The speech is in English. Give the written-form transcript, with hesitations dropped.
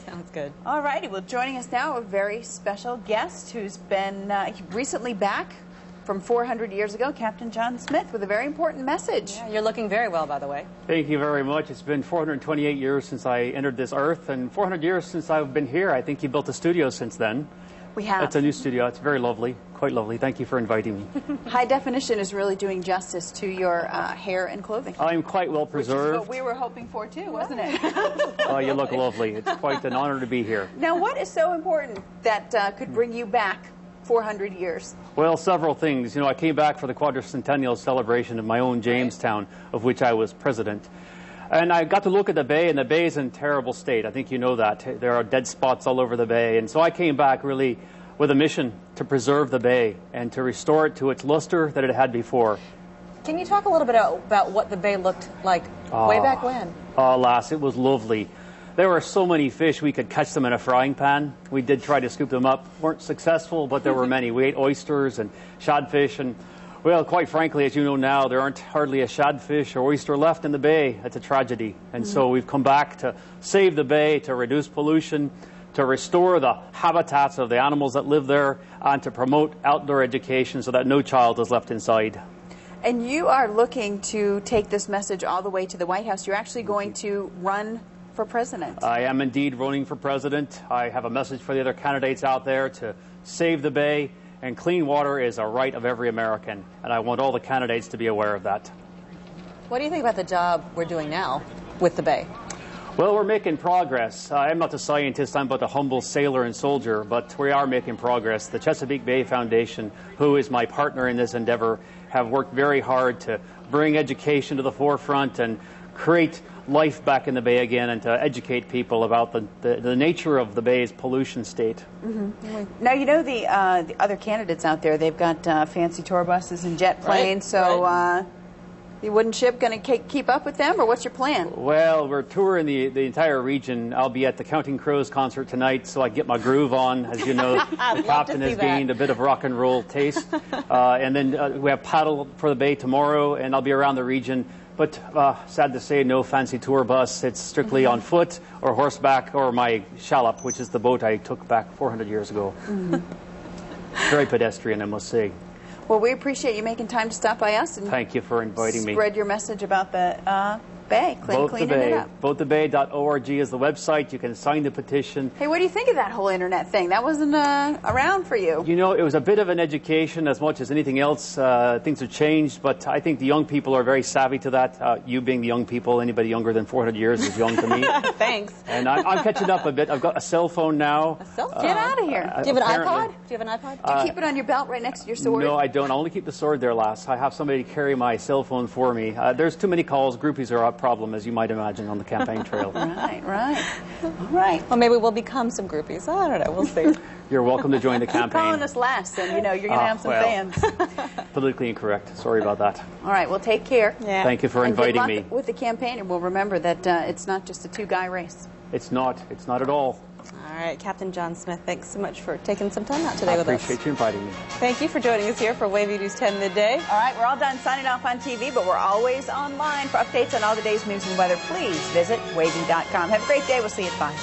Sounds good. All righty. Well, joining us now, a very special guest who's been recently back from 400 years ago, Captain John Smith, with a very important message. Yeah, you're looking very well, by the way. Thank you very much. It's been 428 years since I entered this earth, and 400 years since I've been here. I think you built a studio since then. We have. It's a new studio. It's very lovely, quite lovely. Thank you for inviting me. High definition is really doing justice to your hair and clothing. I'm quite well preserved. Which is what we were hoping for too, wasn't it? Oh, you look lovely. It's quite an honor to be here. Now, what is so important that could bring you back 400 years? Well, several things. You know, I came back for the quadricentennial celebration of my own Jamestown, of which I was president. And I got to look at the bay, and the bay is in terrible state. I think you know that. There are dead spots all over the bay. And so I came back really with a mission to preserve the bay and to restore it to its luster that it had before. Can you talk a little bit about what the bay looked like way back when? Oh, lass, it was lovely. There were so many fish, we could catch them in a frying pan. We did try to scoop them up. Weren't successful, but there were many. We ate oysters and shadfish, and well, quite frankly, as you know now, there aren't hardly a shadfish or oyster left in the bay. It's a tragedy. And so we've come back to save the bay, to reduce pollution, to restore the habitats of the animals that live there, and to promote outdoor education so that no child is left inside. And you are looking to take this message all the way to the White House. You're actually going to run for president. I am indeed running for president. I have a message for the other candidates out there to save the bay. And clean water is a right of every American, and I want all the candidates to be aware of that. What do you think about the job we're doing now with the bay? Well, we're making progress. I'm not a scientist, I'm but a humble sailor and soldier, but we are making progress. The Chesapeake Bay Foundation, who is my partner in this endeavor, have worked very hard to bring education to the forefront and create life back in the bay again, and to educate people about the nature of the bay's pollution state. Now, you know the other candidates out there, they've got fancy tour buses and jet planes, so the wooden ship going to keep up with them, or what's your plan? Well, we're touring the entire region. I'll be at the Counting Crows concert tonight, so I get my groove on. As you know, the captain has gained a bit of rock and roll taste. And then we have paddle for the bay tomorrow, and I'll be around the region. But sad to say, no fancy tour bus. It's strictly on foot or horseback, or my shallop, which is the boat I took back 400 years ago. Very pedestrian, I must say. Well, we appreciate you making time to stop by us and thank you for inviting me. Spread your message about the bay, cleaning it up. VoteTheBay.org is the website. You can sign the petition. Hey, what do you think of that whole internet thing? That wasn't around for you. You know, it was a bit of an education as much as anything else. Things have changed, but I think the young people are very savvy to that. You being the young people, anybody younger than 400 years is young to me. Thanks. And I'm catching up a bit. I've got a cell phone now. A cell phone? Get out of here. Do you have an iPod? Do you have an iPod? Do you keep it on your belt right next to your sword? No, I don't. I only keep the sword there, lass. I have somebody carry my cell phone for me. There's too many calls. Groupies are a problem, as you might imagine, on the campaign trail. Right. All right. Well, maybe we'll become some groupies. I don't know. We'll see. You're welcome to join the campaign. Keep calling us last, and you know you're going to have some fans. Politically incorrect. Sorry about that. All right. Well, take care. Yeah. Thank you for inviting me. Good luck with the campaign, and we'll remember that it's not just a two-guy race. It's not. It's not at all. All right, Captain John Smith, thanks so much for taking some time out today with us. I appreciate you inviting me. Thank you for joining us here for Wavy News 10 Midday. All right, we're all done signing off on TV, but we're always online for updates on all the day's news and weather. Please visit wavy.com. Have a great day. We'll see you at 5.